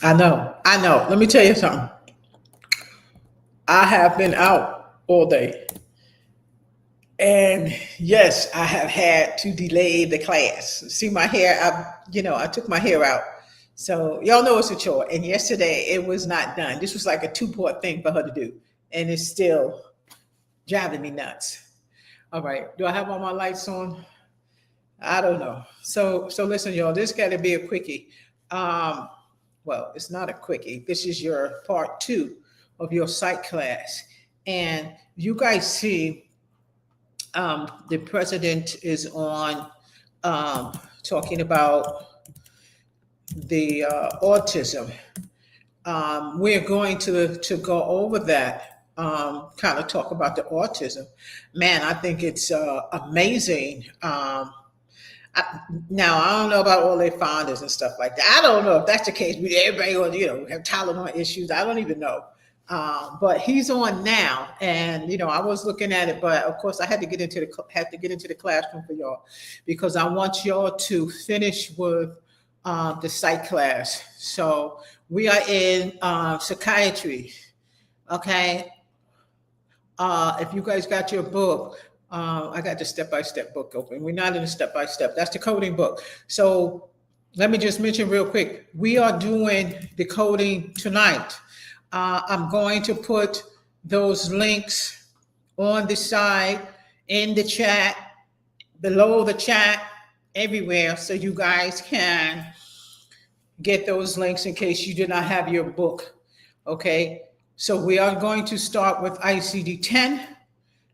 I know. I know. Let me tell you something. I have been out all day. And yes, I have had to delay the class. See my hair, I took my hair out. So y'all know it's a chore. And yesterday it was not done. This was like a two-part thing for her to do. And it's still driving me nuts. All right. Do I have all my lights on? I don't know. So listen, y'all, this gotta be a quickie. Um, well, it's not a quickie. This is your part two of your psych class. And you guys see the president is on talking about the autism. We're going to go over that, kind of talk about the autism. Man, I think it's amazing. Now I don't know about all their founders and stuff like that. I don't know if that's the case. Everybody will, have Tylenol issues. I don't even know. But he's on now, and I was looking at it, but of course I had to get into the classroom for y'all because I want y'all to finish with the psych class. So we are in psychiatry. Okay. If you guys got your book, I got the step-by-step book open. We're not in the step-by-step. That's the coding book. So let me just mention real quick. We are doing the coding tonight. I'm going to put those links on the side, in the chat, below the chat, everywhere, so you guys can get those links in case you did not have your book. Okay, so we are going to start with ICD-10,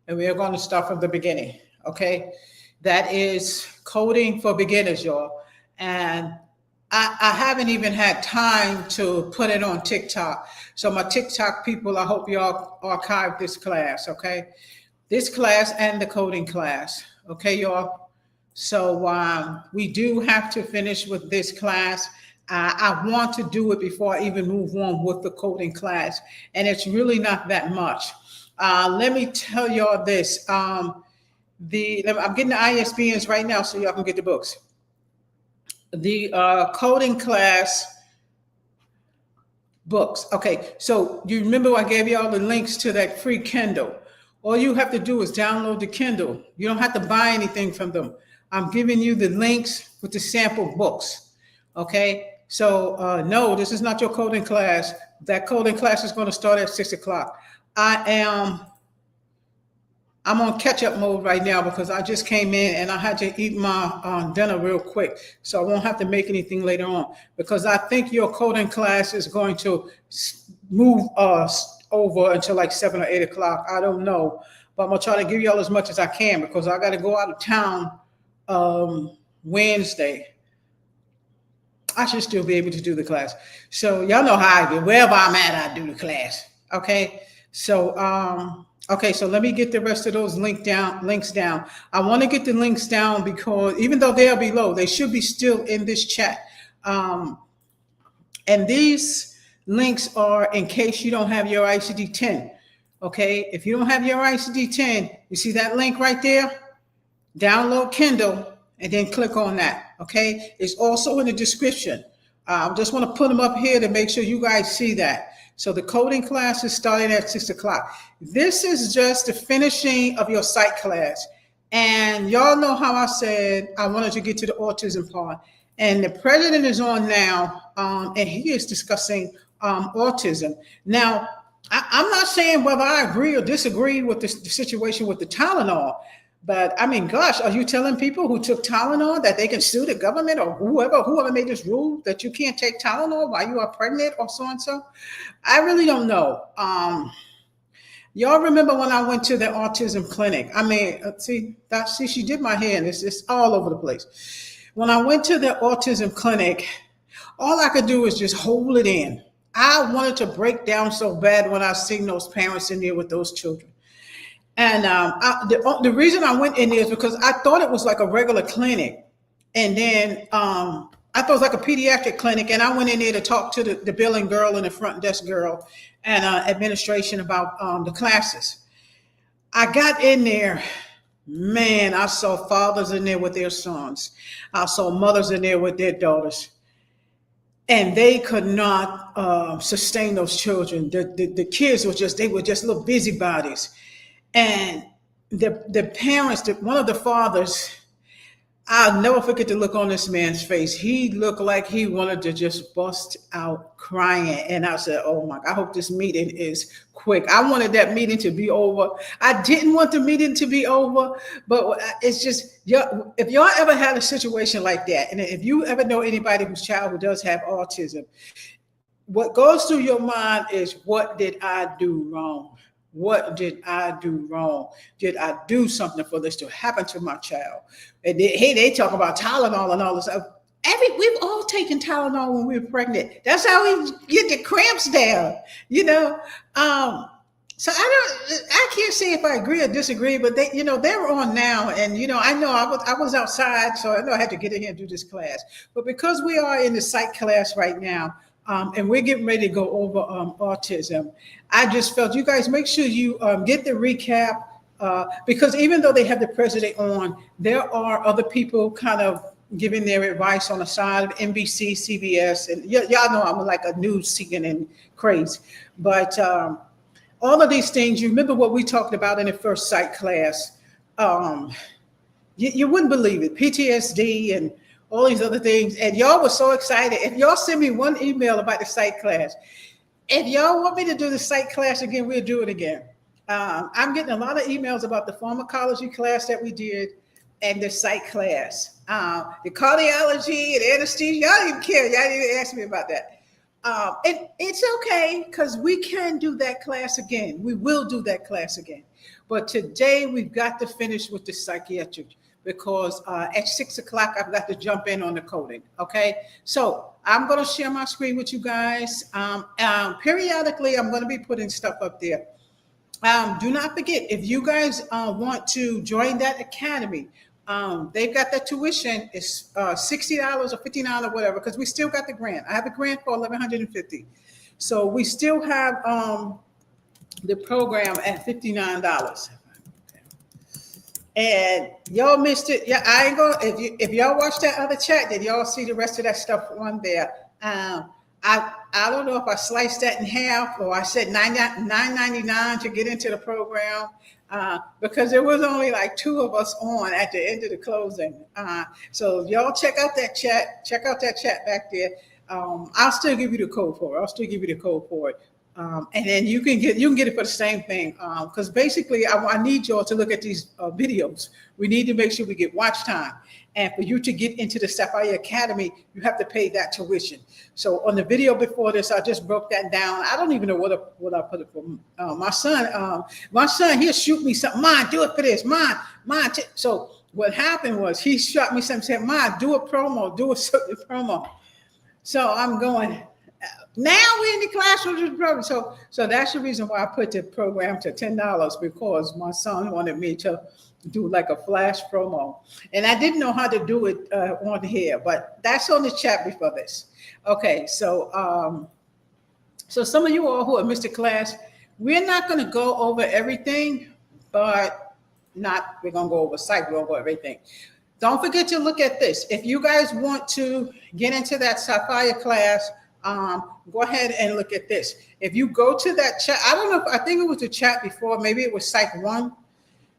and we are going to start from the beginning. Okay, that is coding for beginners, y'all. And I haven't even had time to put it on TikTok. So my TikTok people, I hope y'all archive this class, okay? This class and the coding class, okay, y'all? So we do have to finish with this class. I want to do it before I even move on with the coding class. And it's really not that much. Let me tell y'all this. I'm getting the ISBNs right now so y'all can get the books. The coding class books. Okay, so you remember I gave you all the links to that free Kindle. All you have to do is download the Kindle. You don't have to buy anything from them. I'm giving you the links with the sample books. Okay, so no, this is not your coding class. That coding class is going to start at 6 o'clock. I'm on catch-up mode right now because I just came in and I had to eat my dinner real quick. So I won't have to make anything later on because I think your coding class is going to move us over until like 7 or 8 o'clock. I don't know. But I'm going to try to give y'all as much as I can because I got to go out of town Wednesday. I should still be able to do the class. So y'all know how I do. Wherever I'm at, I do the class. Okay? So, okay, so let me get the rest of those links down. I want to get the links down because even though they are below, they should be still in this chat. And these links are in case you don't have your ICD-10. Okay, if you don't have your ICD-10, you see that link right there? Download Kindle and then click on that. Okay, it's also in the description. I just want to put them up here to make sure you guys see that. So the coding class is starting at 6 o'clock. This is just the finishing of your psych class. And y'all know how I said I wanted to get to the autism part. And the president is on now, and he is discussing autism. Now, I'm not saying whether I agree or disagree with the situation with the Tylenol, but I mean, gosh, are you telling people who took Tylenol that they can sue the government or whoever made this rule that you can't take Tylenol while you are pregnant or so and so? I really don't know. Y'all remember when I went to the autism clinic? I mean, see, she did my hair and it's all over the place. When I went to the autism clinic, all I could do was just hold it in. I wanted to break down so bad when I seen those parents in there with those children. And the reason I went in there is because I thought it was like a regular clinic. And then I thought it was like a pediatric clinic. And I went in there to talk to the billing girl and the front desk girl and administration about the classes. I got in there. Man, I saw fathers in there with their sons. I saw mothers in there with their daughters. and they could not sustain those children. The kids were just, they were just little busybodies. And the parents, one of the fathers, I'll never forget the look on this man's face. He looked like he wanted to just bust out crying. And I said, oh my God, I hope this meeting is quick. I wanted that meeting to be over. I didn't want the meeting to be over, but it's just, if y'all ever had a situation like that, and if you ever know anybody whose child who does have autism, what goes through your mind is, what did I do wrong? What did I do wrong? Did I do something for this to happen to my child? And they talk about Tylenol and all this stuff. We've all taken Tylenol when we were pregnant. That's how we get the cramps down, you know. So I can't say if I agree or disagree, but they they're on now, and I know I was outside, so I know I had to get in here and do this class. But because we are in the psych class right now, and we're getting ready to go over autism, I just felt you guys make sure you get the recap, because even though they have the president on, there are other people kind of giving their advice on the side of NBC, CBS, and y'all know I'm like a news CNN craze. But all of these things, you remember what we talked about in the first psych class. You wouldn't believe it, PTSD and all these other things. And y'all were so excited. If y'all send me one email about the psych class, if y'all want me to do the psych class again, we'll do it again. I'm getting a lot of emails about the pharmacology class that we did and the psych class. The cardiology and anesthesia, y'all didn't even care. Y'all didn't even ask me about that. And it's okay, because we can do that class again. We will do that class again. But today we've got to finish with the psychiatric, because at 6 o'clock, I've got to jump in on the coding. Okay. So I'm going to share my screen with you guys. Periodically, I'm going to be putting stuff up there. Do not forget, if you guys want to join that academy, they've got that tuition. It's $60 or $59 or whatever, because we still got the grant. I have a grant for $1,150. So we still have the program at $59. And y'all missed it. Yeah, I ain't gonna. If y'all watch that other chat, then y'all see the rest of that stuff on there. I don't know if I sliced that in half, or I said $9.99 to get into the program, because there was only like 2 of us on at the end of the closing. So y'all check out that chat. Check out that chat back there. I'll still give you the code for it. And then you can get it for the same thing, because basically I need y'all to look at these videos. We need to make sure we get watch time, and for you to get into the Sapphire Academy, you have to pay that tuition. So on the video before this, I just broke that down. I don't even know what I put it for. My son, he'll shoot me something. Mom, do it for this. Mom. So what happened was, he shot me something, said, Mom, do a promo. So I'm going, now we're in the classroom program. So that's the reason why I put the program to $10, because my son wanted me to do like a flash promo. And I didn't know how to do it on here, but that's on the chat before this. Okay, so some of you all who have missed the class, we're not going to go over everything, but we're going to go over psych, we're going to go over everything. Don't forget to look at this. If you guys want to get into that Sapphire class, go ahead and look at this. If you go to that chat, I think it was the chat before, maybe it was Psych 1.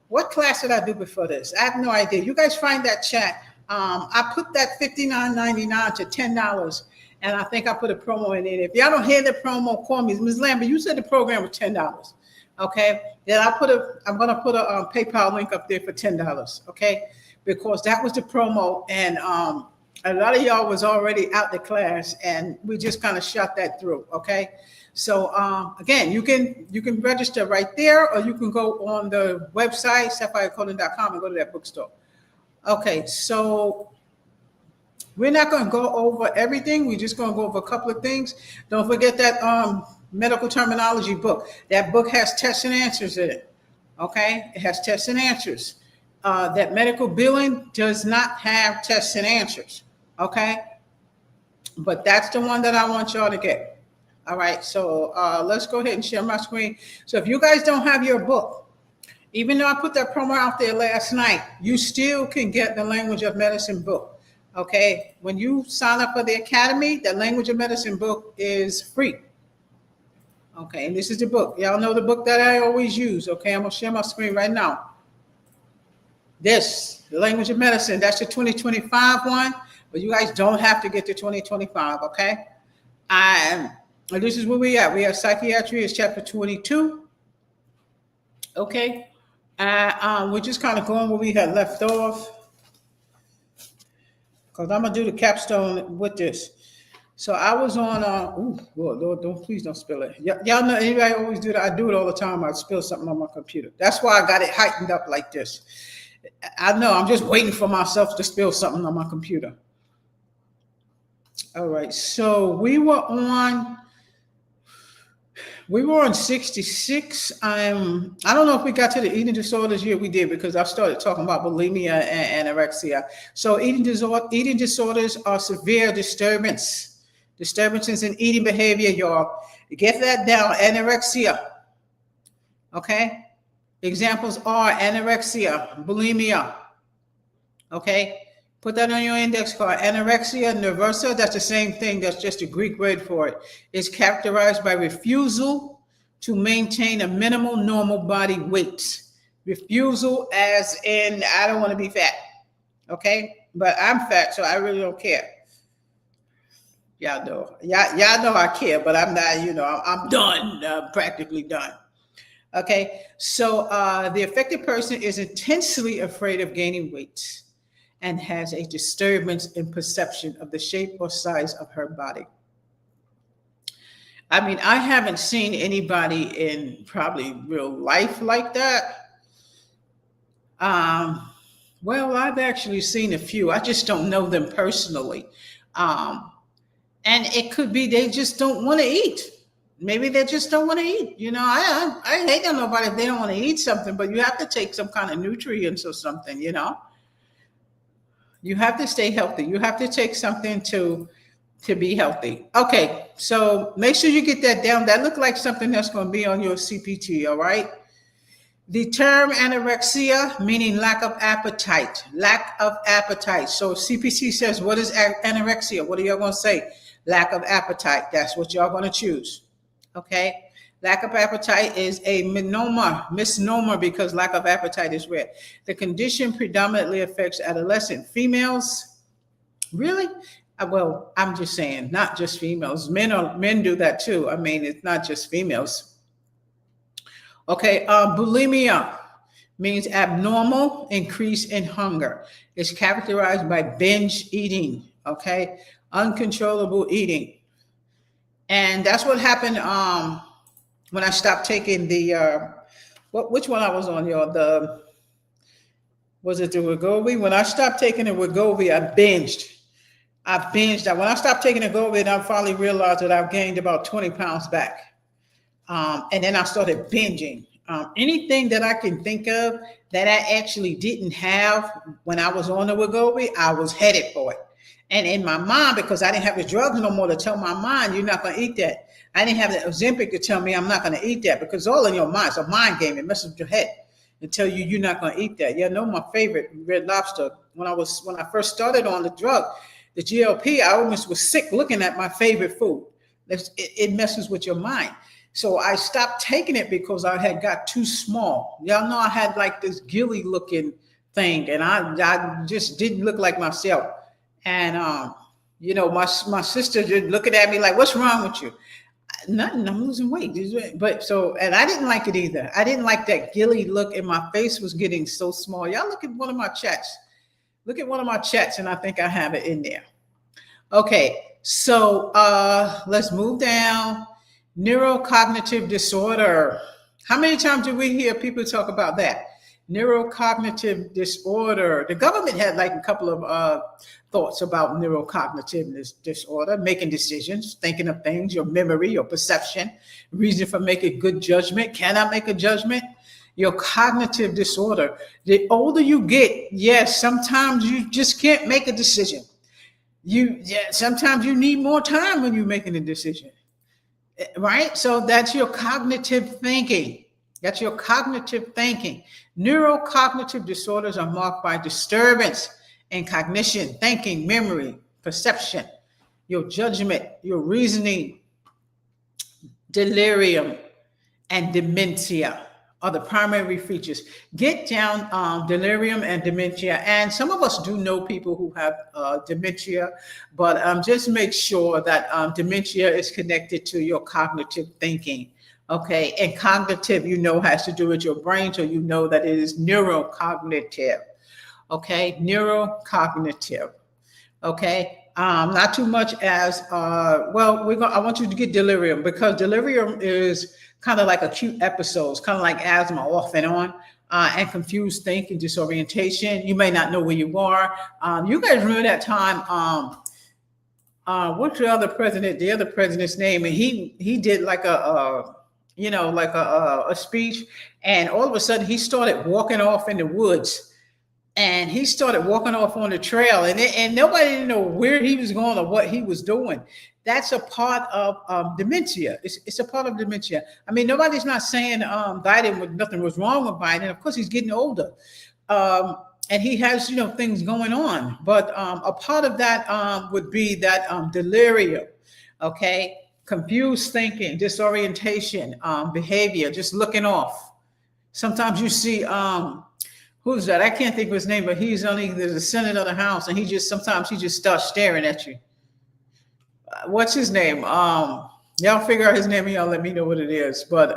What class did I do before this? I have no idea. You guys find that chat. I put that $59.99 to $10, and I think I put a promo in it. If y'all don't hear the promo, call me. Ms. Lambert, you said the program was $10. Okay. Then I'm going to put a PayPal link up there for $10. Okay. Because that was the promo, and a lot of y'all was already out the class, and we just kind of shot that through. Okay. So again, you can register right there, or you can go on the website, sapphirephysiciancoding.com, and go to that bookstore. Okay, so we're not going to go over everything. We're just going to go over a couple of things. Don't forget that medical terminology book. That book has tests and answers in it. Okay, it has tests and answers. That medical billing does not have tests and answers. Okay, but that's the one that I want y'all to get. All right, so let's go ahead and share my screen. So if you guys don't have your book, even though I put that promo out there last night, you still can get the Language of Medicine book. Okay, when you sign up for the Academy, the Language of Medicine book is free. Okay, and this is the book. Y'all know the book that I always use. Okay, I'm gonna share my screen right now. This, the Language of Medicine, that's the 2025 one, but you guys don't have to get the 2025, okay? This is where we at. We have Psychiatry is chapter 22, okay? We're just kind of going where we had left off, because I'm gonna do the capstone with this. So I was on, Lord, please don't spill it. Y'all know, anybody always do that? I do it all the time. I spill something on my computer. That's why I got it heightened up like this. I know, I'm just waiting for myself to spill something on my computer. All right, so we were on 66. I don't know if we got to the eating disorders yet. We did, because I started talking about bulimia and anorexia. So eating disorders are severe disturbances in eating behavior, y'all. Get that down, anorexia. Okay? Examples are anorexia, bulimia. Okay? Put that on your index card. Anorexia nervosa, that's the same thing. That's just a Greek word for it. It's characterized by refusal to maintain a minimal normal body weight. Refusal as in, I don't want to be fat. Okay? But I'm fat, so I really don't care. Y'all know I care, but I'm not, I'm done, practically done. Okay, so the affected person is intensely afraid of gaining weight and has a disturbance in perception of the shape or size of her body. I mean, I haven't seen anybody in probably real life like that. Well, I've actually seen a few. I just don't know them personally. And it could be they just don't want to eat. Maybe they just don't want to eat. I hate on nobody if they don't want to eat something, but you have to take some kind of nutrients or something, You have to stay healthy. You have to take something to be healthy. Okay, so make sure you get that down. That looked like something that's going to be on your CPT, all right? The term anorexia, meaning lack of appetite. Lack of appetite. So CPT says, what is anorexia? What are y'all going to say? Lack of appetite. That's what y'all going to choose. Okay? Lack of appetite is a misnomer because lack of appetite is rare. The condition predominantly affects adolescent females. Really? Well, I'm just saying, not just females. Men do that too. I mean, it's not just females. Okay, bulimia means abnormal increase in hunger. It's characterized by binge eating, okay? Uncontrollable eating. And that's what happened when I stopped taking the, which one I was on, y'all? Was it the Wegovy? When I stopped taking the Wegovy, I binged. When I stopped taking the Wegovy, I finally realized that I've gained about 20 pounds back. And then I started binging. Anything that I can think of that I actually didn't have when I was on the Wegovy, I was headed for it. And in my mind, because I didn't have the drugs no more to tell my mind, you're not going to eat that. I didn't have the Ozempic to tell me I'm not going to eat that, because it's all in your mind. It's a mind game. It messes with your head and tell you you're not going to eat that. My favorite, Red Lobster. When I first started on the drug, the GLP, I almost was sick looking at my favorite food. It messes with your mind. So I stopped taking it because I had got too small. Y'all know I had like this gilly looking thing, and I just didn't look like myself. And, my sister just looking at me like, what's wrong with you? Nothing, I'm losing weight. And I didn't like it either. I didn't like that gilly look, and my face was getting so small. Y'all look at one of my chats. Look at one of my chats, and I think I have it in there. Okay, so let's move down. Neurocognitive disorder. How many times do we hear people talk about that? Neurocognitive disorder. The government had like a couple of thoughts about neurocognitive disorder: making decisions, thinking of things, your memory, your perception, reason for making good judgment. Can I make a judgment? Your cognitive disorder. The older you get, yes, sometimes you just can't make a decision. Sometimes you need more time when you're making a decision. Right? So that's your cognitive thinking. That's your cognitive thinking. Neurocognitive disorders are marked by disturbance and cognition, thinking, memory, perception, your judgment, your reasoning, delirium, and dementia are the primary features. Get down delirium and dementia. And some of us do know people who have dementia, but just make sure that dementia is connected to your cognitive thinking. Okay. And cognitive, has to do with your brain. So you know that it is neurocognitive. Okay. Neurocognitive. Okay. Not too much as, I want you to get delirium, because delirium is kind of like acute episodes, kind of like asthma off and on, and confused thinking, disorientation. You may not know where you are. You guys remember that time, what's the other president's name? And he did like a speech, and all of a sudden he started walking off in the woods. And he started walking off on the trail, and nobody didn't know where he was going or what he was doing. That's a part of dementia. It's a part of dementia. I mean, nobody's not saying nothing was wrong with Biden. Of course, he's getting older, and he has things going on. But a part of that would be that delirium. Okay, confused thinking, disorientation, behavior, just looking off. Sometimes you see. Who's that? I can't think of his name, but he's on either the Senate or the House, and sometimes he just starts staring at you. What's his name? Y'all figure out his name and y'all let me know what it is. But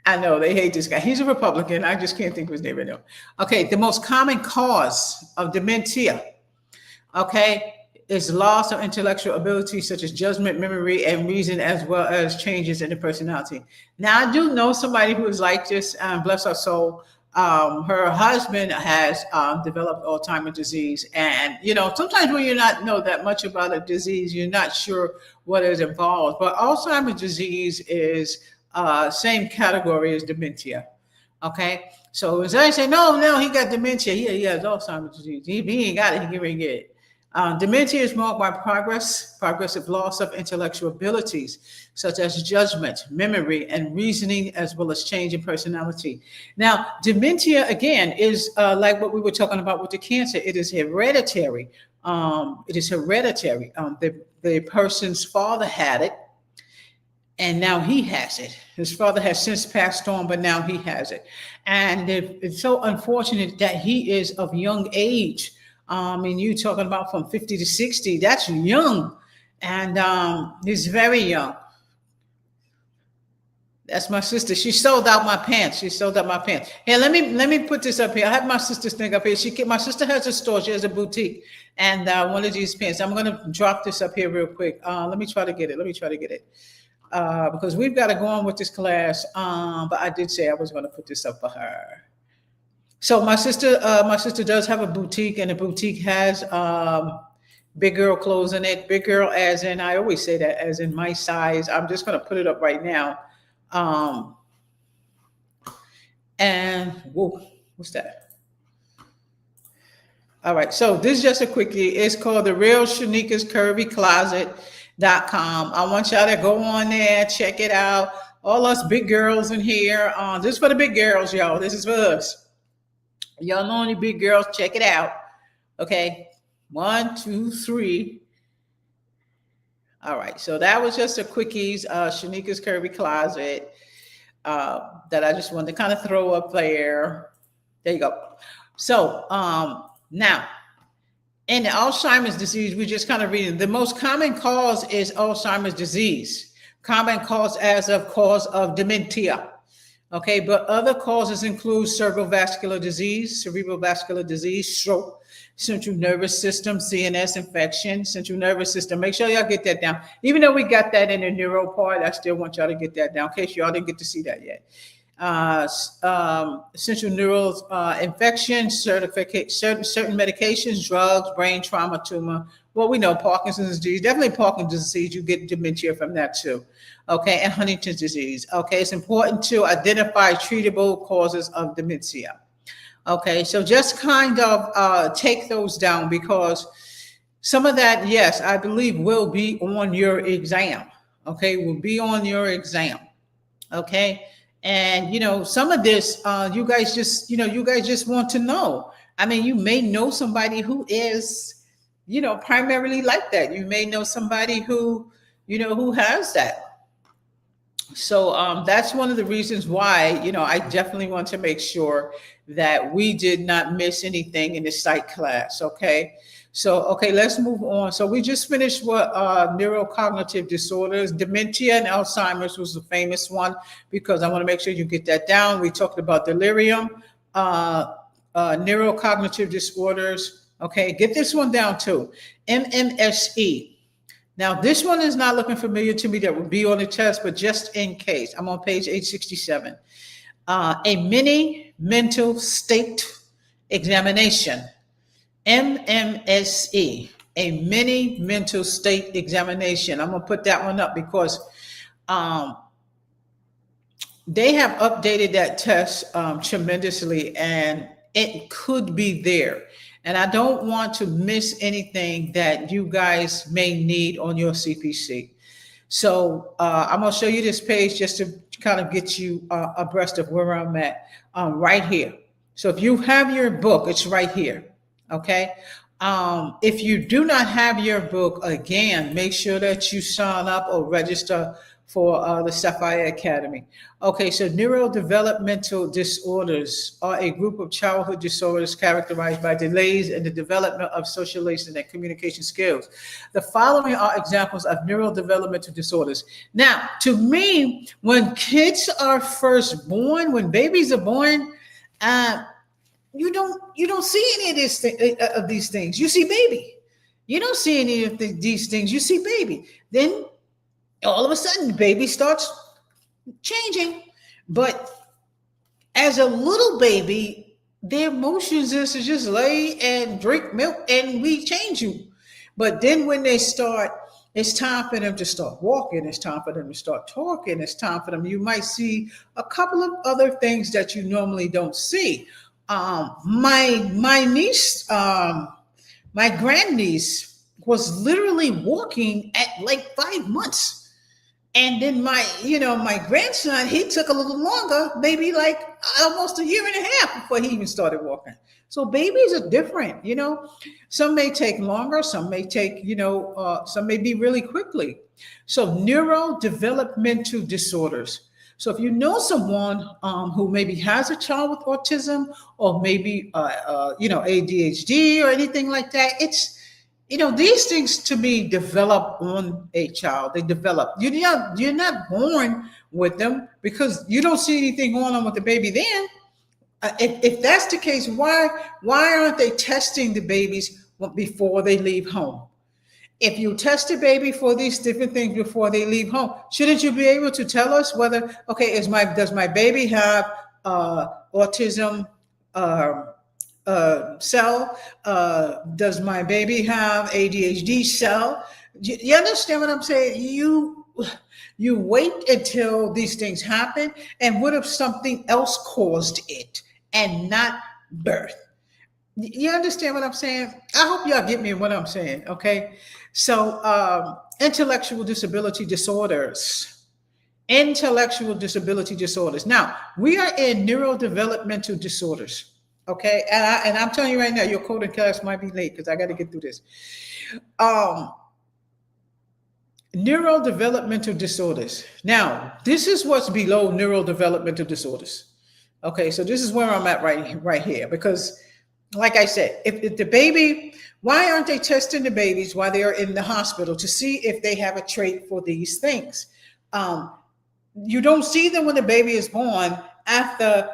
I know they hate this guy. He's a Republican. I just can't think of his name right now. Okay, the most common cause of dementia, okay, is loss of intellectual ability such as judgment, memory, and reason, as well as changes in the personality. Now, I do know somebody who is like this, bless her soul. Her husband has developed Alzheimer's disease, and sometimes when you're not know that much about a disease, you're not sure what is involved. But Alzheimer's disease is same category as dementia. Okay, so as I say, no, he got dementia. He has Alzheimer's disease. He ain't got it. He can get it. Dementia is marked by progressive loss of intellectual abilities, such as judgment, memory, and reasoning, as well as change in personality. Now, dementia, again, is like what we were talking about with the cancer. It is hereditary. The person's father had it, and now he has it. His father has since passed on, but now he has it. And it's so unfortunate that he is of young age. And you talking about from 50 to 60, that's young. And he's very young. That's my sister. She sold out my pants. Here, let me put this up here. I have my sister's thing up here. My sister has a store. She has a boutique. And one of these pants. I'm going to drop this up here real quick. Let me try to get it. Because we've got to go on with this class. But I did say I was going to put this up for her. So my sister does have a boutique, and the boutique has big girl clothes in it. Big girl, as in, I always say that, as in my size. I'm just going to put it up right now. And whoa, what's that? All right, so this is just a quickie. It's called the Real Shanika's Curvy Closet.com. I want y'all to go on there, check it out. All us big girls in here. This is for the big girls, y'all. This is for us. Y'all know any big girls, check it out. Okay. 1, 2, 3. All right. So that was just a quickies, Shanika's Curvy Closet, that I just wanted to kind of throw up there. There you go. So now, in the Alzheimer's disease, we just kind of reading. The most common cause is Alzheimer's disease. Common cause of dementia. Okay, but other causes include cerebral vascular disease, stroke, central nervous system, CNS infection, central nervous system. Make sure y'all get that down. Even though we got that in the neuro part, I still want y'all to get that down in case y'all didn't get to see that yet. Central neural infection, certain medications, drugs, brain trauma, tumor. Well, we know Parkinson's disease, definitely Parkinson's disease, you get dementia from that too. Okay, and Huntington's disease. Okay, it's important to identify treatable causes of dementia. Okay, so just kind of take those down, because some of that, yes, I believe will be on your exam. Okay, will be on your exam. Okay, and some of this, you guys just want to know. I mean, you may know somebody who is, primarily like that. You may know somebody who, who has that. So that's one of the reasons why, I definitely want to make sure that we did not miss anything in the psych class. Okay. So, okay, let's move on. So we just finished what neurocognitive disorders, dementia and Alzheimer's was the famous one, because I want to make sure you get that down. We talked about delirium, neurocognitive disorders. Okay, get this one down too. MMSE. Now, this one is not looking familiar to me. That would be on the test, but just in case, I'm on page 867. A mini mental state examination. MMSE, a mini mental state examination. I'm going to put that one up because they have updated that test tremendously, and it could be there. And I don't want to miss anything that you guys may need on your CPC. So I'm going to show you this page just to kind of get you abreast of where I'm at right here. So if you have your book, it's right here. Okay. If you do not have your book, again, make sure that you sign up or register for the Sapphire Academy. Okay, so neurodevelopmental disorders are a group of childhood disorders characterized by delays in the development of socialization and communication skills. The following are examples of neurodevelopmental disorders. Now, to me, when kids are first born, when babies are born, you don't see any of these things. You see baby. You don't see any of these things. You see baby. Then all of a sudden, the baby starts changing. But as a little baby, their emotions is to just lay and drink milk and we change you. But then when they start, it's time for them to start walking. It's time for them to start talking. It's time for them. You might see a couple of other things that you normally don't see. My niece, my grandniece was literally walking at like 5 months. And then my grandson, he took a little longer, maybe like almost a year and a half before he even started walking. So babies are different, Some may take longer, some may take, some may be really quickly. So neurodevelopmental disorders. So if you know someone who maybe has a child with autism or maybe, ADHD or anything like that, it's, these things to me develop on a child. They develop. You're not born with them because you don't see anything going on with the baby then. If that's the case, why aren't they testing the babies before they leave home? If you test a baby for these different things before they leave home, shouldn't you be able to tell us whether, okay, does my baby have autism cell? Does my baby have ADHD cell? You understand what I'm saying? You wait until these things happen, and what if something else caused it and not birth? You understand what I'm saying? I hope y'all get me what I'm saying, okay? So intellectual disability disorders. Intellectual disability disorders. Now, we are in neurodevelopmental disorders, okay? And I'm telling you right now, your coding class might be late because I got to get through this. Neurodevelopmental disorders. Now, this is what's below neurodevelopmental disorders. Okay, so this is where I'm at right here, because like I said, if the baby, why aren't they testing the babies while they are in the hospital to see if they have a trait for these things? You don't see them when the baby is born after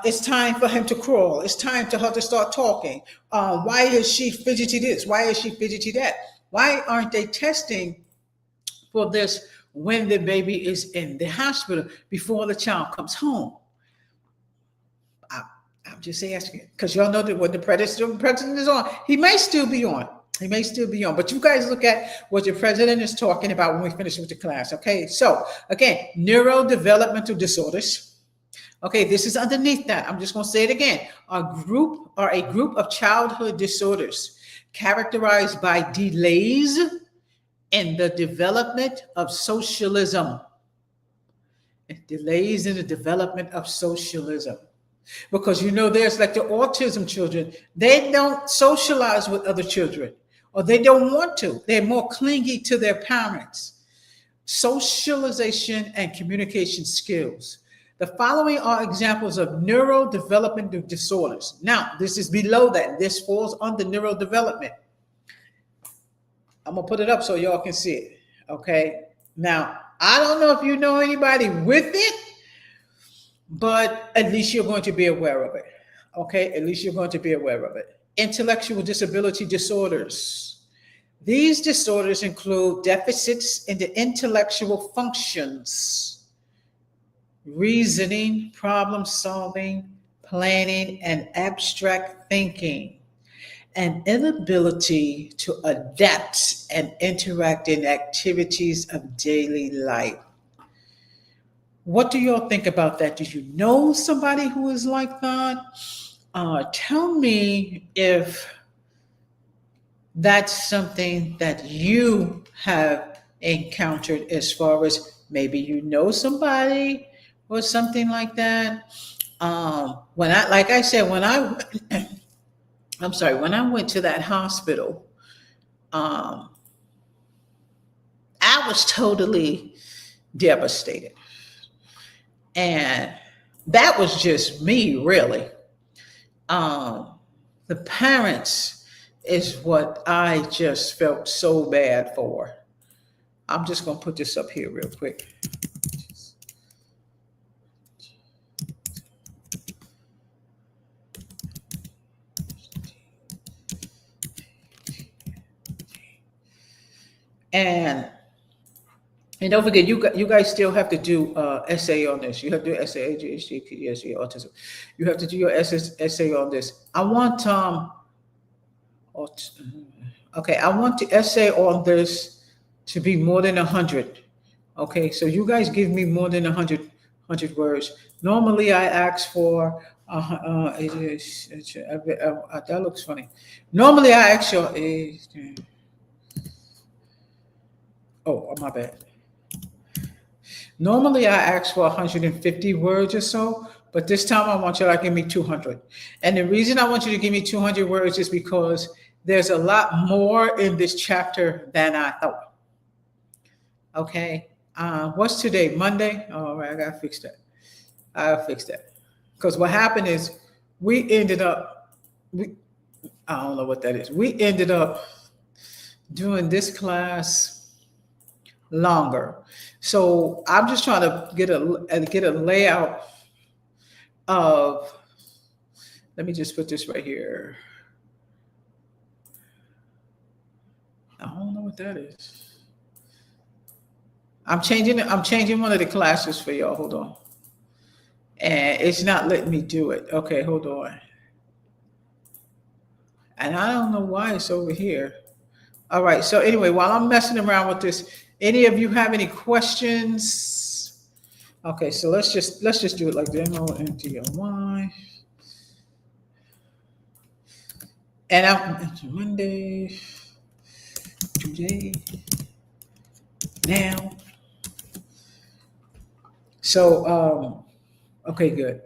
it's time for him to crawl. It's time for her to start talking. Why is she fidgety this? Why is she fidgety that? Why aren't they testing for this when the baby is in the hospital before the child comes home? I'm just asking, because y'all know that when the president is on, he may still be on. He may still be on. But you guys look at what the president is talking about when we finish with the class. Okay, so again, neurodevelopmental disorders. Okay, this is underneath that. I'm just going to say it again. A group of childhood disorders characterized by delays in the development of socialism. Delays in the development of socialism. Because there's like the autism children, they don't socialize with other children, or they don't want to. They're more clingy to their parents. Socialization and communication skills. The following are examples of neurodevelopmental disorders. Now, this is below that. This falls under neurodevelopment. I'm going to put it up so y'all can see it. Okay. Now, I don't know if you know anybody with it, but at least you're going to be aware of it. Okay. At least you're going to be aware of it. Intellectual disability disorders. These disorders include deficits in the intellectual functions, reasoning, problem solving, planning, and abstract thinking, and inability to adapt and interact in activities of daily life. What do y'all think about that? Do you know somebody who is like that? Tell me if that's something that you have encountered, as far as maybe you know somebody or something like that. When I went to that hospital, I was totally devastated. And that was just me, really. The parents is what I just felt so bad for. I'm just going to put this up here real quick. And don't forget, you guys still have to do essay on this. You have to do essay, ADHD, PTSD, autism. You have to do your essay on this. I want the essay on this to be more than 100. Okay, so you guys give me more than 100 words. Normally, I ask for. That looks funny. Normally, I ask your. Oh, my bad. Normally, I ask for 150 words or so, but this time I want you to give me 200. And the reason I want you to give me 200 words is because there's a lot more in this chapter than I thought. Okay. What's today? Monday? All right, I gotta fix that. Because what happened is I don't know what that is. We ended up doing this class longer. So I'm just trying to get a layout of, let me just put this right here. I don't know what that is. I'm changing one of the classes for y'all. Hold on. And it's not letting me do it. Okay, hold on. And I don't know why it's over here. All right. So anyway, while I'm messing around with this, any of you have any questions? Okay, so let's just do it like demo MTLY. And I'm Monday, today, now. So okay, good.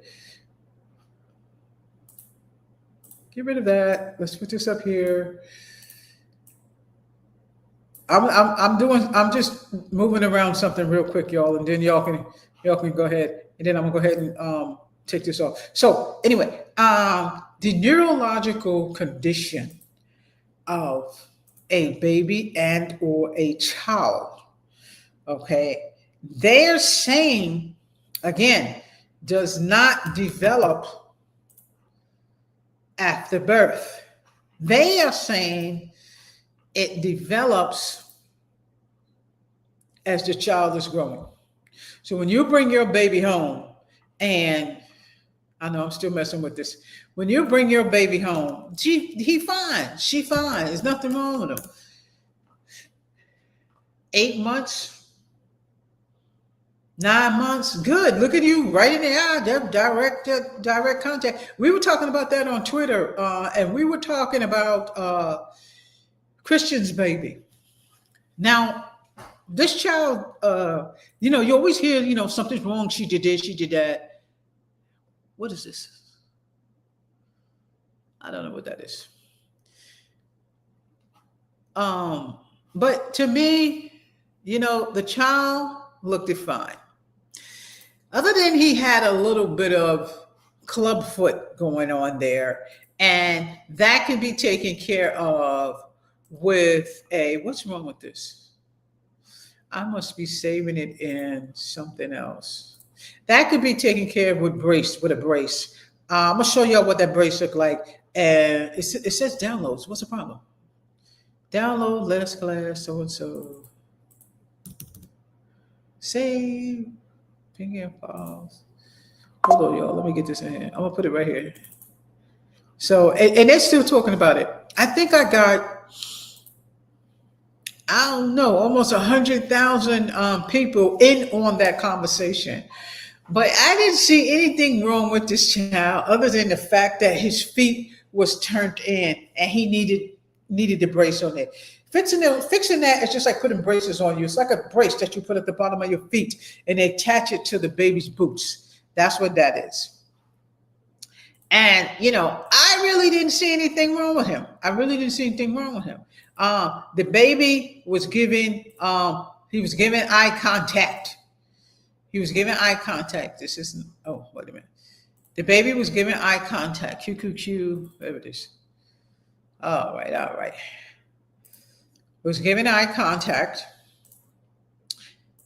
Get rid of that. Let's put this up here. I'm just moving around something real quick, y'all, and then y'all can go ahead, and then I'm gonna go ahead and take this off. So anyway, the neurological condition of a baby and or a child, okay, they're saying again, does not develop after birth. They are saying it develops as the child is growing. So when you bring your baby home, and I know I'm still messing with this. When you bring your baby home, he fine, she fine. There's nothing wrong with him. 8 months, 9 months, good. Look at you, right in the eye. Direct contact. We were talking about that on Twitter, and we were talking about Christian's baby. Now, this child, you always hear, something's wrong. She did this, she did that. What is this? I don't know what that is. But to me, the child looked fine. Other than he had a little bit of club foot going on there, and that can be taken care of with what's wrong with this? I must be saving it in something else. That could be taken care of with a brace. I'm gonna show y'all what that brace look like. And it says downloads. What's the problem? Download last class, so and so. Save. Ping in files. Hold on, y'all. Let me get this in here. I'm gonna put it right here. So, and they're still talking about it. I think I got, I don't know, almost 100,000 people in on that conversation. But I didn't see anything wrong with this child other than the fact that his feet was turned in and he needed the brace on it. Fixing that is just like putting braces on you. It's like a brace that you put at the bottom of your feet and they attach it to the baby's boots. That's what that is. And, I really didn't see anything wrong with him. The baby was given, he was given eye contact. This isn't, oh, wait a minute. The baby was given eye contact. QQQ, whatever it is. All right. Was given eye contact.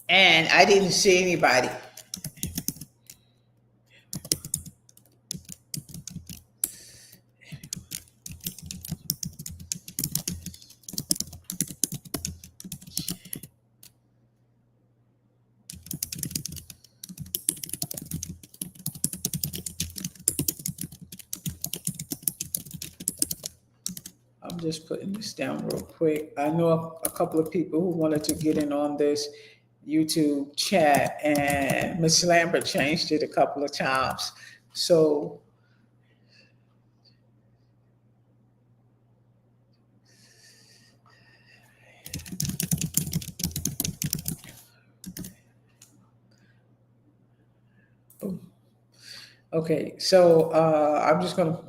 And I didn't see anybody. I'm just putting this down real quick. I know a couple of people who wanted to get in on this YouTube chat, and Miss Lambert changed it a couple of times. So okay, so I'm just gonna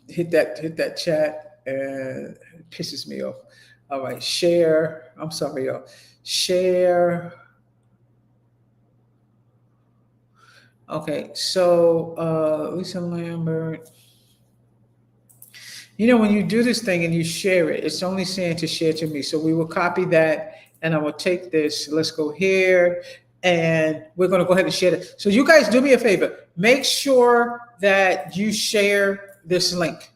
hit that chat. And it pisses me off. All right, share. I'm sorry, y'all. Share. Okay, so Lisa Lambert. When you do this thing and you share it, it's only saying to share to me. So we will copy that and I will take this. Let's go here and we're going to go ahead and share it. So you guys do me a favor. Make sure that you share this link.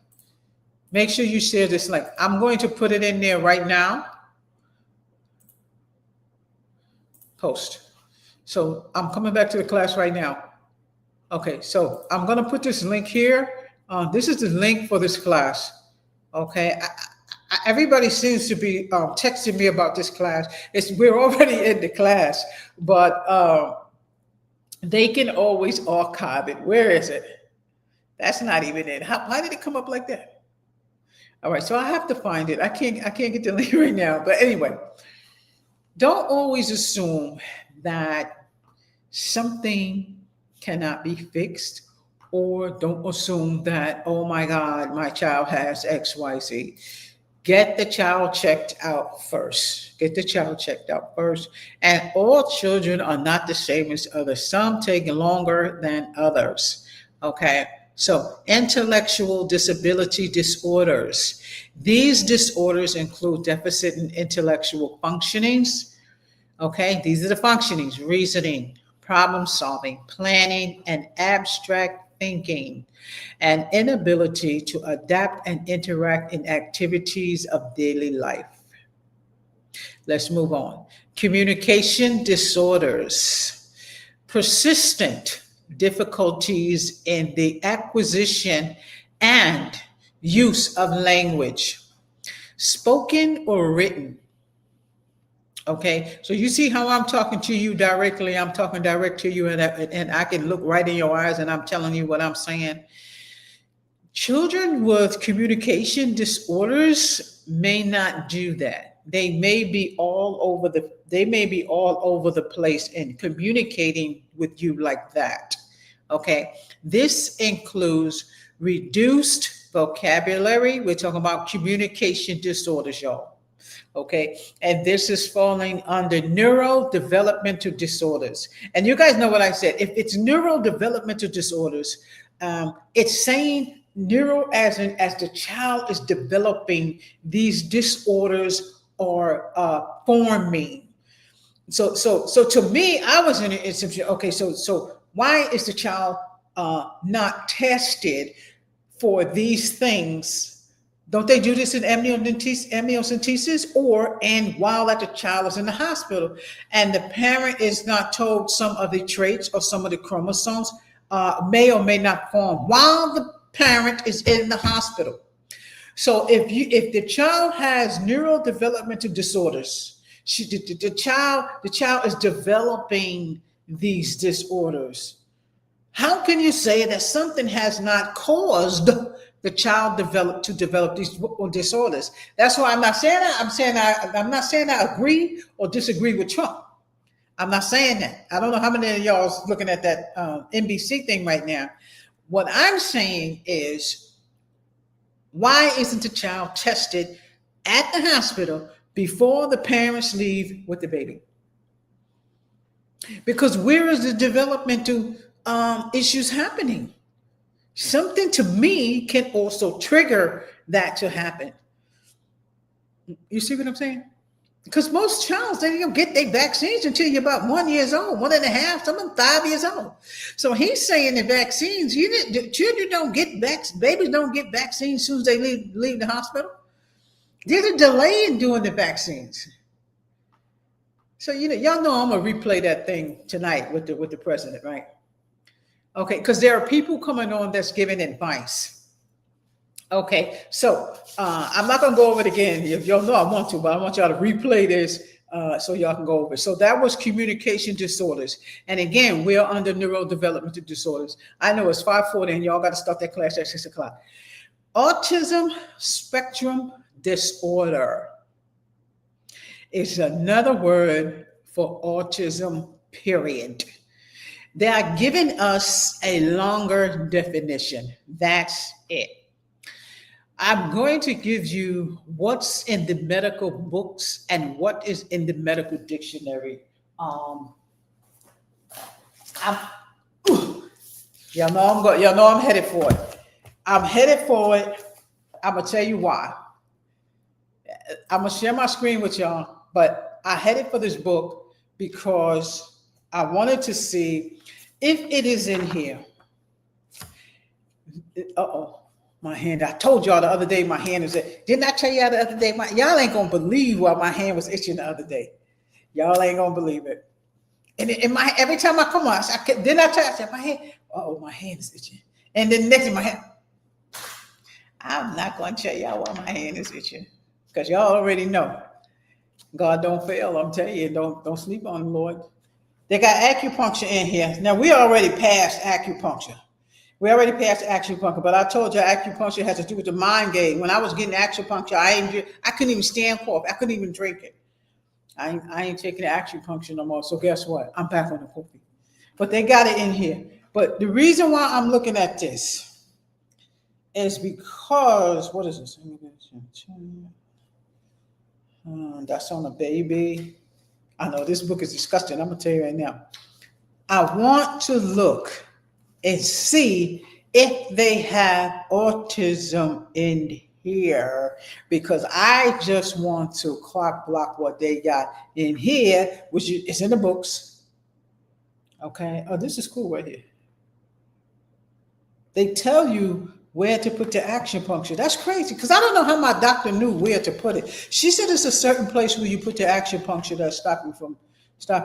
Make sure you share this link. I'm going to put it in there right now. Post. So I'm coming back to the class right now. Okay, so I'm going to put this link here. This is the link for this class. Okay, everybody seems to be texting me about this class. We're already in the class, but they can always archive it. Where is it? That's not even it. Why did it come up like that? All right, so I have to find it. I can't get the link right now. But anyway, don't always assume that something cannot be fixed, or don't assume that, oh my God, my child has XYZ. Get the child checked out first. And all children are not the same as others. Some take longer than others. Okay. So intellectual disability disorders. These disorders include deficit in intellectual functionings. Okay, these are the functionings: reasoning, problem solving, planning, and abstract thinking, and inability to adapt and interact in activities of daily life. Let's move on. Communication disorders. Persistent difficulties in the acquisition and use of language, spoken or written. Okay, so you see how I'm talking to you directly. I'm talking direct to you, and I can look right in your eyes and I'm telling you what I'm saying. Children with communication disorders may not do that. They may be all over the place in communicating with you like that. Okay, this includes reduced vocabulary. We're talking about communication disorders, y'all. Okay, and this is falling under neurodevelopmental disorders. And you guys know what I said. If it's neurodevelopmental disorders, it's saying neuro as the child is developing, these disorders are forming. So to me, I was in an instance. Okay, so why is the child not tested for these things? Don't they do this in amniocentesis and while that the child is in the hospital and the parent is not told some of the traits or some of the chromosomes may or may not form while the parent is in the hospital? So if the child has neurodevelopmental disorders, the child is developing these disorders. How can you say that something has not caused the child to develop these disorders? That's why I'm not saying that. I'm not saying I agree or disagree with Trump. I'm not saying that. I don't know how many of y'all is looking at that NBC thing right now. What I'm saying is, why isn't the child tested at the hospital before the parents leave with the baby? Because where is the developmental issues happening? Something to me can also trigger that to happen. You see what I'm saying? Because most childs, they don't get their vaccines until you're about 1 year old, 1.5, some of them 5 years old. So he's saying the vaccines, children don't get babies don't get vaccines as soon as they leave the hospital. There's a delay in doing the vaccines. So y'all know I'm gonna replay that thing tonight with the president, right? Okay, because there are people coming on that's giving advice. Okay, so I'm not going to go over it again. Y'all know I want to, but I want y'all to replay this so y'all can go over it. So that was communication disorders. And again, we're under neurodevelopmental disorders. I know it's 5:40 and y'all got to start that class at 6 o'clock. Autism spectrum disorder is another word for autism, period. They are giving us a longer definition. That's it. I'm going to give you what's in the medical books and what is in the medical dictionary. Y'all know I'm headed for it. I'm headed for it. I'm gonna tell you why. I'm gonna share my screen with y'all, but I headed for this book because I wanted to see if it is in here. My hand. I told y'all the other day my hand is itching. Didn't I tell y'all the other day? Y'all ain't gonna believe why my hand was itching the other day. Y'all ain't gonna believe it. And every time I come on, then I said my hand. My hand is itching. And then next in my hand, I'm not gonna tell y'all why my hand is itching because y'all already know. God don't fail. I'm telling you, don't sleep on the Lord. They got acupuncture in here. Now, we already passed acupuncture. But I told you acupuncture has to do with the mind game. When I was getting acupuncture, I couldn't even stand cough. I couldn't even drink it. I ain't taking the acupuncture no more. So guess what? I'm back on the pulpit. But they got it in here. But the reason why I'm looking at this is because, what is this? That's on a baby. I know this book is disgusting. I'm going to tell you right now. I want to look and see if they have autism in here because I just want to clock block what they got in here, which is in the books. Okay. Oh, this is cool right here. They tell you where to put the acupuncture. That's crazy because I don't know how my doctor knew where to put it. She said it's a certain place where you put the acupuncture that stop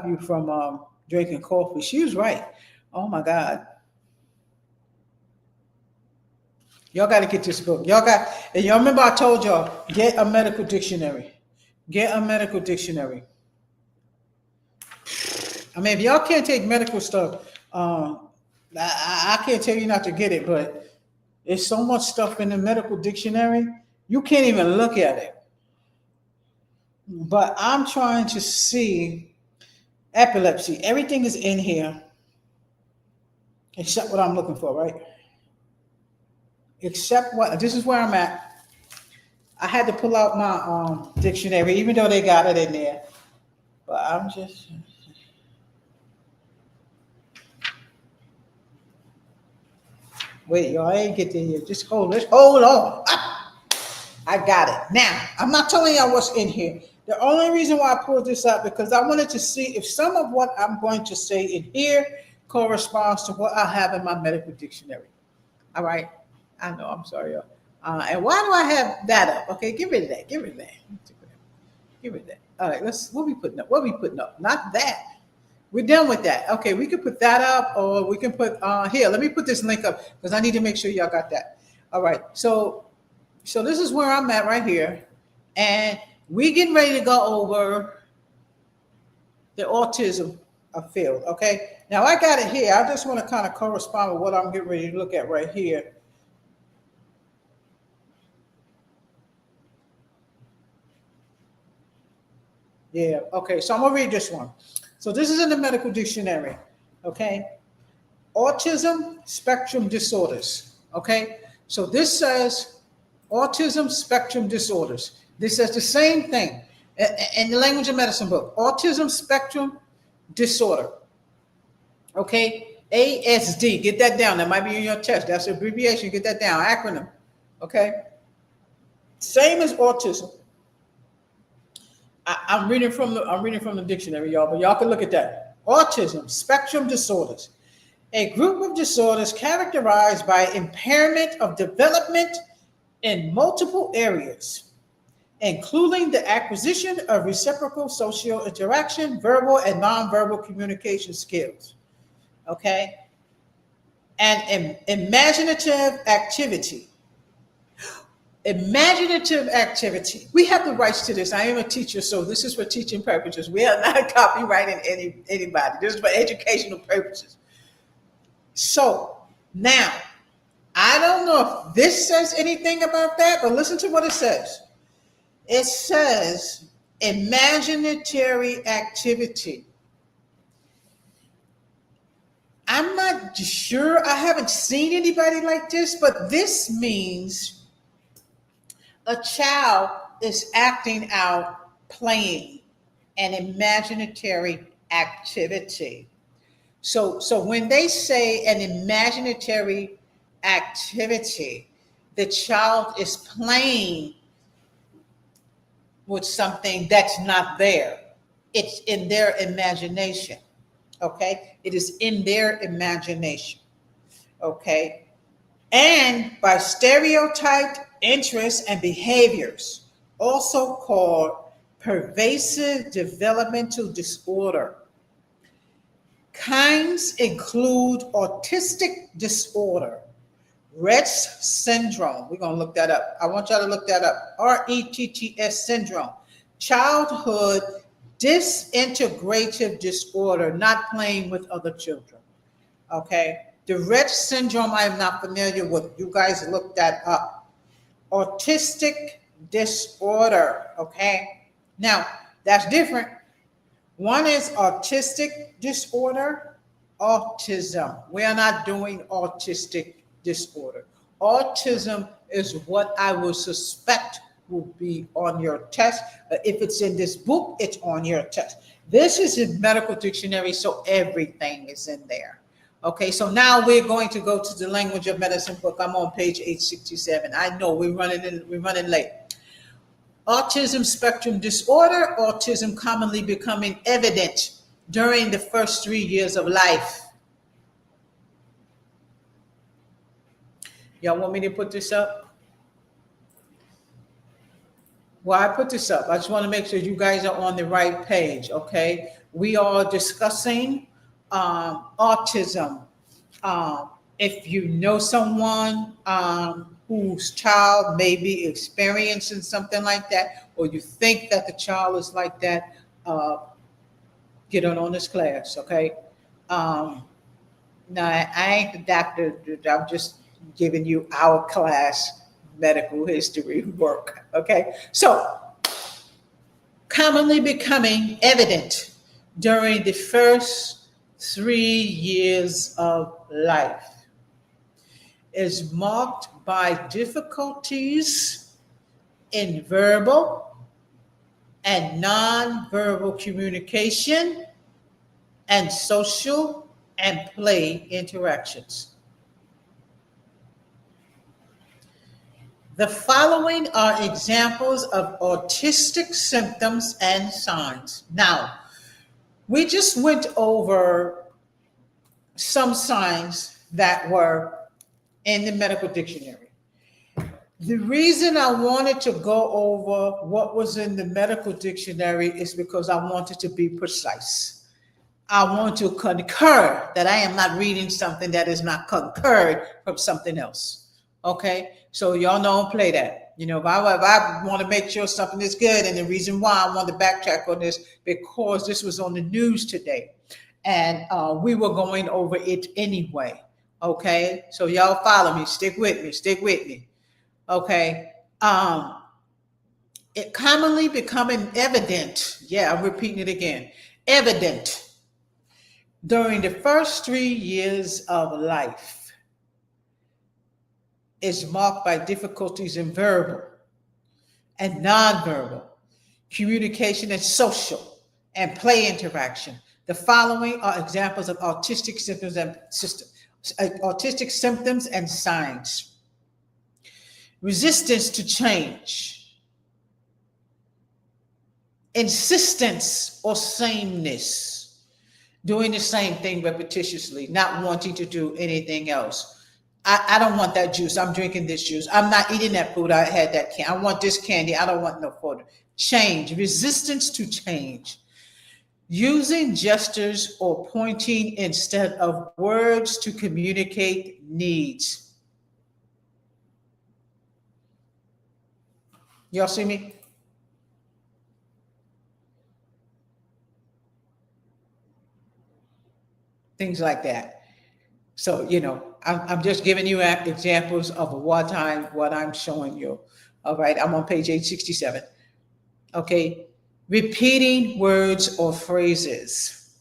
you from drinking coffee. She was right. Oh my God. Y'all got to get this book. And y'all remember I told y'all, get a medical dictionary. I mean, if y'all can't take medical stuff, I can't tell you not to get it, but there's so much stuff in the medical dictionary, you can't even look at it. But I'm trying to see epilepsy. Everything is in here except what I'm looking for, right? except what, this is where I'm at. I had to pull out my dictionary, even though they got it in there. But I'm just, wait, y'all, I ain't get there yet. Just hold on. Ah, I got it. Now, I'm not telling y'all what's in here. The only reason why I pulled this up because I wanted to see if some of what I'm going to say in here corresponds to what I have in my medical dictionary. All right. I know, I'm sorry, y'all. And why do I have that up? Okay, get rid of that. Get rid of that. Get rid of that. All right, what we putting up? What we putting up? Not that. We're done with that. Okay, we can put that up or we can put, here, let me put this link up because I need to make sure y'all got that. All right, so this is where I'm at right here. And we getting ready to go over the autism field, okay? Now I got it here. I just want to kind of correspond with what I'm getting ready to look at right here. Yeah, okay, so I'm gonna read this one. So this is in the medical dictionary, okay? Autism spectrum disorders, okay? So this says autism spectrum disorders. This says the same thing in the language of medicine book, autism spectrum disorder, okay? ASD, get that down. That might be in your test. That's the abbreviation, get that down, acronym, okay? Same as autism. I'm reading from the dictionary, y'all, but y'all can look at that. Autism spectrum disorders, a group of disorders characterized by impairment of development in multiple areas, including the acquisition of reciprocal social interaction, verbal and nonverbal communication skills. Okay, and imaginative activity. Imaginative activity. We have the rights to this. I am a teacher, so this is for teaching purposes. We are not copyrighting anybody. This is for educational purposes. So now, I don't know if this says anything about that, but listen to what it says. It says imaginatory activity. I'm not sure. I haven't seen anybody like this, but this means a child is acting out, playing an imaginatory activity. So when they say an imaginatory activity, the child is playing with something that's not there. It's in their imagination, okay? It is in their imagination, okay? And by stereotyped interests and behaviors, also called pervasive developmental disorder. Kinds include autistic disorder, Rett's syndrome. We're going to look that up. I want y'all to look that up. RETTS syndrome, childhood disintegrative disorder, not playing with other children. Okay. The Rett syndrome, I am not familiar with. You guys look that up. Autistic disorder, okay? Now, that's different. One is autistic disorder, autism. We are not doing autistic disorder. Autism is what I would suspect will be on your test. If it's in this book, it's on your test. This is a medical dictionary, so everything is in there. Okay, so now we're going to go to the language of medicine book. I'm on page 867. I know we're running late. Autism spectrum disorder, autism commonly becoming evident during the first 3 years of life. Y'all want me to put this up? Well, I put this up. I just want to make sure you guys are on the right page, okay? We are discussing autism. If you know someone whose child may be experiencing something like that, or you think that the child is like that, get on this class, okay? Now, I ain't the doctor. I'm just giving you our class medical history work, okay? So, commonly becoming evident during the first 3 years of life. is marked by difficulties in verbal and nonverbal communication and social and play interactions. The following are examples of autistic symptoms and signs. Now, we just went over some signs that were in the medical dictionary. The reason I wanted to go over what was in the medical dictionary is because I wanted to be precise. I want to concur that I am not reading something that is not concurred from something else. Okay, so y'all don't play that. You know, if I want to make sure something is good, and the reason why I want to backtrack on this, because this was on the news today, and we were going over it anyway. Okay, so y'all follow me, stick with me. Okay, it commonly becoming evident. Yeah, I'm repeating it again. Evident during the first 3 years of life is marked by difficulties in verbal and nonverbal communication and social and play interaction. The following are examples of autistic symptoms and signs. Resistance to change, insistence or sameness, doing the same thing repetitiously, not wanting to do anything else. I don't want that juice. I'm drinking this juice. I'm not eating that food. I had that candy. I want this candy. I don't want no food. Change, resistance to change. Using gestures or pointing instead of words to communicate needs. Y'all see me? Things like that. So, you know, I'm just giving you examples of what I'm showing you. All right, I'm on page 867. Okay, repeating words or phrases.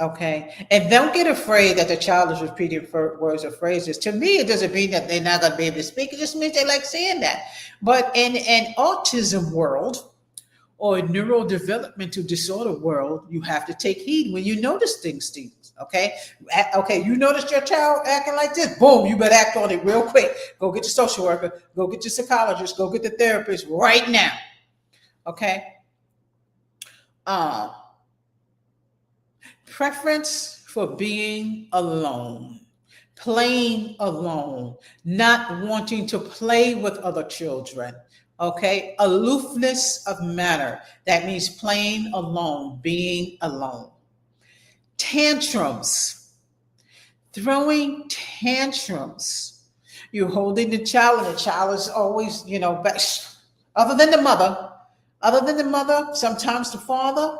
Okay, and don't get afraid that the child is repeating words or phrases. To me, it doesn't mean that they're not going to be able to speak. It just means they like saying that. But in an autism world or a neurodevelopmental disorder world, you have to take heed when you notice things, Steve. Okay, you noticed your child acting like this, boom, you better act on it real quick. Go get your social worker, go get your psychologist, go get the therapist right now. Okay. Preference for being alone, playing alone, not wanting to play with other children. Okay, aloofness of manner, that means playing alone, being alone. Tantrums, throwing tantrums. You're holding the child, and the child is always, you know, other than the mother, sometimes the father,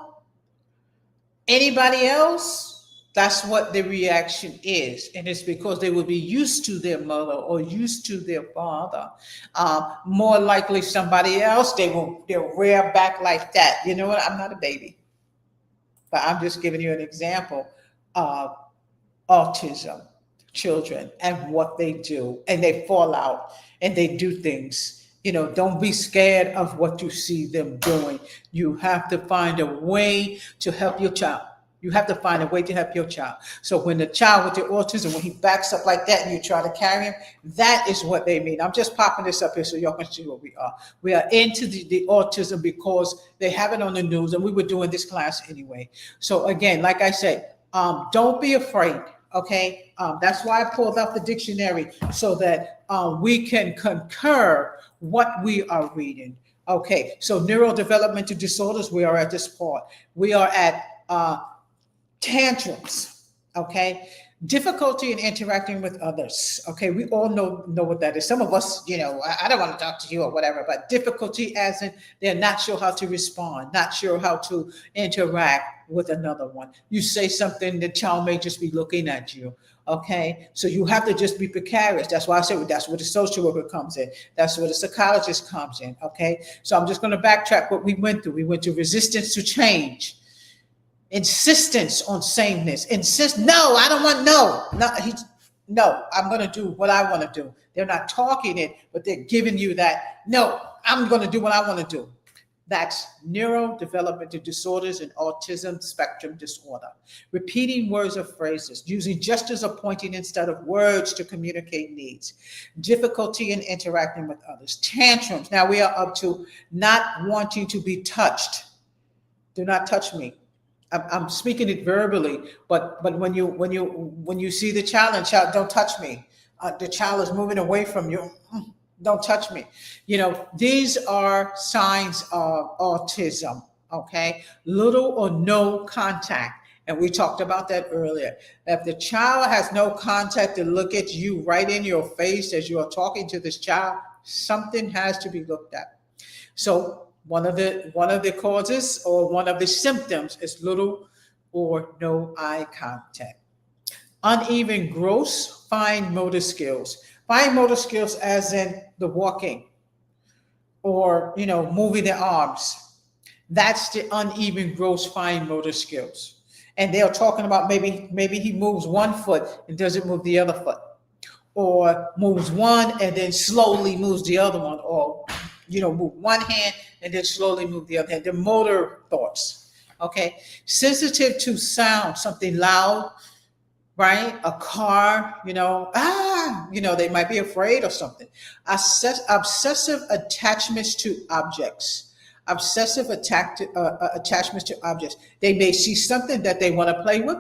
anybody else, that's what the reaction is. And it's because they will be used to their mother or used to their father. More likely somebody else, they'll rear back like that. You know what? I'm not a baby. But I'm just giving you an example of autism children and what they do. And they fall out and they do things. You know, don't be scared of what you see them doing. You have to find a way to help your child. You have to find a way to help your child. So when the child with the autism, when he backs up like that and you try to carry him, that is what they mean. I'm just popping this up here so y'all can see what we are. We are into the autism because they have it on the news, and we were doing this class anyway. So again, like I said, don't be afraid, okay? That's why I pulled up the dictionary so that we can concur what we are reading. Okay, so neurodevelopmental disorders, we are at this part. We are at tantrums, okay? Difficulty in interacting with others, okay? We all know what that is. Some of us, you know, I don't want to talk to you or whatever, but difficulty as in they're not sure how to respond, not sure how to interact with another one. You say something, the child may just be looking at you, okay? So you have to just be precarious. That's why I said that's where the social worker comes in. That's where the psychologist comes in, okay? So I'm just going to backtrack what we went through. We went to resistance to change. Insistence on sameness. No, I don't want no. no, I'm going to do what I want to do. They're not talking it, but they're giving you that, no, I'm going to do what I want to do. That's neurodevelopmental disorders and autism spectrum disorder. Repeating words or phrases, using gestures or pointing instead of words to communicate needs. Difficulty in interacting with others. Tantrums. Now we are up to not wanting to be touched. Do not touch me. I'm speaking it verbally, but when you see the child, don't touch me. The child is moving away from you. Don't touch me. These are signs of autism, okay? Little or no contact. And we talked about that earlier. If the child has no contact to look at you right in your face as you are talking to this child, something has to be looked at. So one of the causes or one of the symptoms is little or no eye contact. Uneven gross fine motor skills. Fine motor skills as in the walking or, moving the arms. That's the uneven gross fine motor skills. And they're talking about maybe he moves one foot and doesn't move the other foot, or moves one and then slowly moves the other one, or, move one hand and then slowly move the other hand. The motor thoughts, okay? Sensitive to sound, something loud, right? A car, they might be afraid or something. Obsessive attachments to objects. Attachments to objects. They may see something that they want to play with,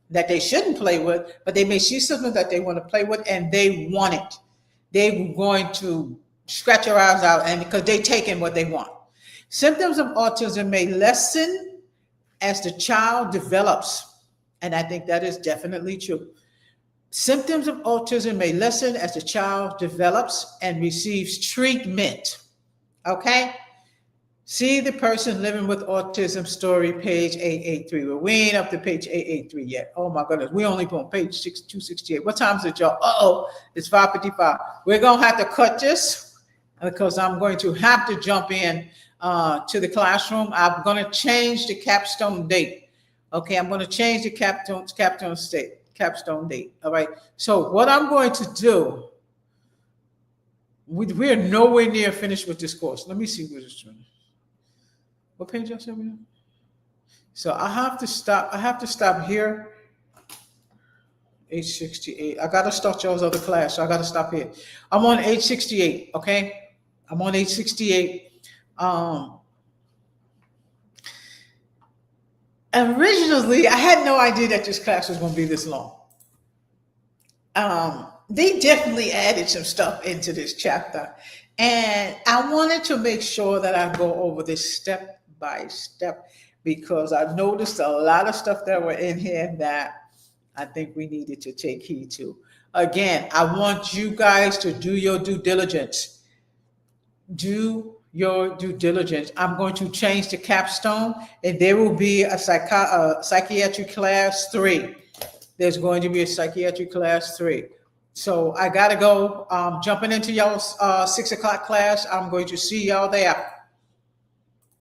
that they shouldn't play with, but they may see something that they want to play with and they want it. They're going to scratch their eyes out, and because they're taking what they want. Symptoms of autism may lessen as the child develops. And I think that is definitely true. Symptoms of autism may lessen as the child develops and receives treatment. Okay? See the person living with autism story, page 883. Well, we ain't up to page 883 yet. Oh my goodness. We only on page 268. What time is it, y'all? It's 5:55. We're going to have to cut this because I'm going to have to jump in to the classroom. I'm going to change the capstone date. Okay, I'm going to change the capstone date. All right. So what I'm going to do, we're nowhere near finished with this course. Let me see what page I said we on? So I have to stop here. 868. I got to start y'all's other class. So I got to stop here. I'm on 868. Okay. I'm on 868. Originally, I had no idea that this class was going to be this long. They definitely added some stuff into this chapter, and I wanted to make sure that I go over this step by step because I noticed a lot of stuff that were in here that I think we needed to take heed to. Again, I want you guys to do your due diligence. Do your due diligence. I'm going to change the capstone, and there will be a psychiatry class 3. There's going to be a psychiatry class 3. So I got to go. Jumping into y'all's 6 o'clock class. I'm going to see y'all there.